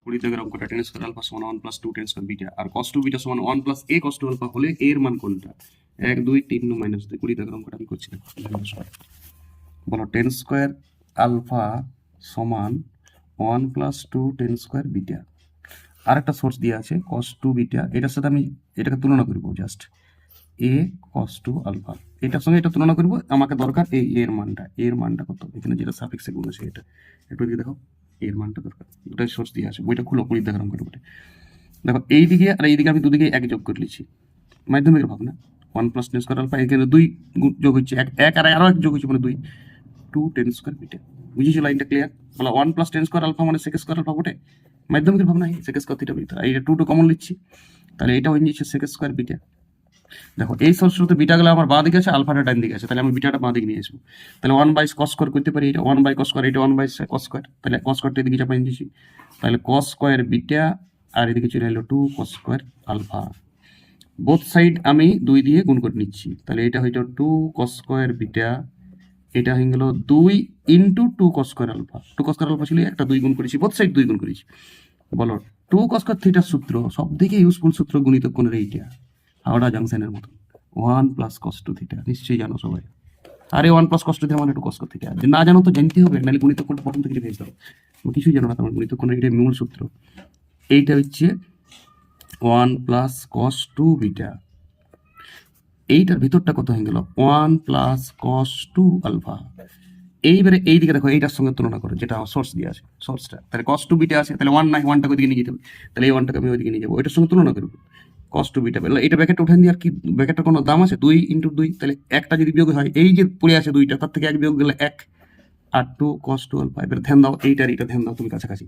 20 দাগের অঙ্কটা ten square alpha সমান 1 প্লাস 2 টেন স্কয়ার বিটা আর cos 2 বিটা সমান 1 প্লাস a cos 2 আলফা হলে এর মান কোনটা? 1 2 3 মাইনাস 2 20 দাগের অঙ্কটা আমি করছিলাম। বলো টেন স্কয়ার আলফা সমান 1 প্লাস 2 টেন স্কয়ার বিটা। আর একটা সোর্স দিয়ে আছে cos 2 বিটা, এটার সাথে আমি এটাকে তুলনা করব জাস্ট a cos 2 আলফা, এটার সঙ্গে এটা তুলনা করব। আমাকে দরকার এই এর মানটা কত, এখানে যেটা সাফিক্সে গুণ আছে এটা একটু দিকে দেখো, এর মানটা দরকার। দুটাই সোর্স দিয়ে আছে, বইটা খুলো 20 দাগের অঙ্কের উপরে। দেখো এই দিকে আর এই দিকে আমি দুদিকে এক যোগ করে নিচ্ছি, মাধ্যমিকের ভাবনা 1 প্লাস টেন স্কয়ার আলফা, এখানে 2 যোগ হচ্ছে, এক আর আরো এক যোগ হচ্ছে মানে 2 টেন স্কয়ার বিটা। বুঝেছো লাইনটা ক্লিয়ার? বলা 1 প্লাস টেন স্কয়ার আলফা মানে সেক স্কয়ার আলফা বটে, মাধ্যমিকের ভাবনা সেক স্কয়ার থিটা বিটা, এই 2 কমন লিখছি, তাহলে এটা হয়ে যাচ্ছে সেক স্কয়ার বিটা। দেখো এই সোর্সটাতে বিটাগুলো আমার বাঁ দিকে আছে, আলফাটা ডান দিকে আছে, তাহলে আমি বিটাটা বাঁ দিকে নিয়ে আসবো। তাহলে 1 বাই cos স্কয়ার করতে পারি, এটা 1 বাই cos স্কয়ার, এটা 1 বাই cos স্কয়ার, তাহলে cos স্কয়ারটা এদিকে চাপাই দিয়েছি, তাহলে cos স্কয়ার বিটা আর এদিকে চলে এলো 2 cos square alpha. Both side আমি 2 দিয়ে গুণ করে নিচ্ছি, তাহলে এটা হইলো 2 cos স্কয়ার বিটা, এটা হয়ে গেল 2 into 2 cos square alpha. 2 cos square alpha ছিল, একটা 2 গুণ করেছি, বোথ সাইড 2 গুণ করেছি। বলো 2 cos স্কয়ার থিটার সূত্র, সব থেকে ইউজফুল সূত্র গুণিতক কোণের এইটা, হাওড়া জাংশনের মতো 1 প্লাস cos 2 থিটা, নিশ্চয়ই জানো সবাই। আরে 1 প্লাস cos 2 থিটা মানে 2 cos থিটা, না জানো তো জানতে হবে, নাহলে গুণিতক কোণটা প্রথম থেকে ভেবে দাও। তুমি কিছুই জানো না, তোমার গুণিতক কোণের এটা মূল সূত্র। এইটা হচ্ছে 1 প্লাস cos 2 বিটা, এইটার ভিতরটা কত হয়ে গেল 1 প্লাস cos 2 আলফা। এইবারে এই দিকে দেখো, এইটার সঙ্গে তুলনা করো, যেটা আমার সোর্স দিয়ে আছে, সোর্সটা, তাহলে cos 2 বিটা আছে, তাহলে 1 নাই, 1টাকে ওইদিকে নিয়ে যেতে হবে, তাহলে এই 1টাকে আমি ওইদিকে নিয়ে যাবো, এটার সঙ্গে তুলনা করবো cos 2 বিটা। এটা ব্র্যাকেটটা উঠান দিয়ে, আর কি ব্র্যাকেটটার কোনো দাম আছে? 2 ইন্টু 2, তাহলে একটা যদি বিয়োগ হয়, এই যে পড়ে আছে 2টা, তার থেকে 1 বিয়োগ গেলে 1 আর 2 cos 2 আলফা। এবার ধ্যান দাও, এইটার এটা ধ্যান দাও তুমি কাছাকাছি,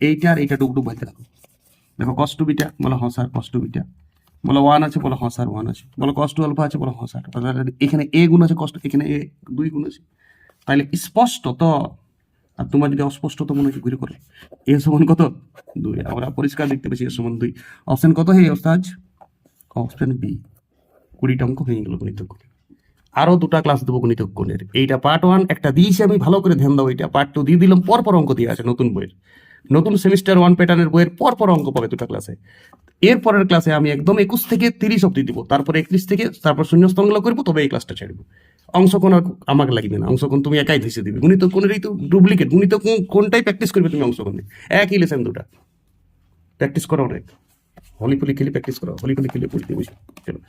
এইটার এইটা টুকটুক ভাইতে থাকো। দেখো cos 2 বিটা, বলো হ্যাঁ স্যার cos 2 বিটা, বলো 1 আছে, বলো হ্যাঁ স্যার 1 আছে, বলো cos 2 আলফা আছে, বলো হ্যাঁ স্যার। তাহলে এখানে a গুণ আছে cos 2, এখানে a 2 গুণ আছে, তাহলে স্পষ্ট তো। আর তোমার যদি অস্পষ্ট তো মনে হয় ঘুরে করো, এ সমান কত 2, আমরা পরিষ্কার দেখতে পাচ্ছি এ সমান 2। অপশন কত হে ওস্তাদ? Option B. 20টা অঙ্ক হয়ে গেল গণিতক কোণের। আরো 2টা ক্লাস দেবো গণিতক কোণের, এইটা পার্ট 1 একটা দিয়েছি আমি, ভালো করে ধ্যান দাও, এইটা পার্ট 2 দিয়ে দিলাম, পরপর অঙ্ক দিয়ে আছে নতুন বইয়ের, নতুন সেমিস্টার 1 প্যাটার্নের বইয়ের পরপর অঙ্ক পাবে 2টা ক্লাসে। এরপরের ক্লাসে আমি একদম 21 থেকে 30 অব্দি দিব, তারপরে 31 থেকে তারপর শূন্যস্থানগুলো করবো, তবে এই ক্লাসটা ছাড়বো। অংশকোণ আর আমাকে লাগবে না, অংশকোণ তুমি একাই ধেসে দিবে, গণিতক কোণেরই তো ডুপ্লিকেট, গণিতক কোনটাই প্র্যাকটিস করবে তুমি অংশকোণে, একই লেসেন 2টা প্র্যাকটিস করো, অনেক হলিফলি খেলে প্র্যাকটিস করো, হলিফলি খেলে পড়তে বসে। চলো।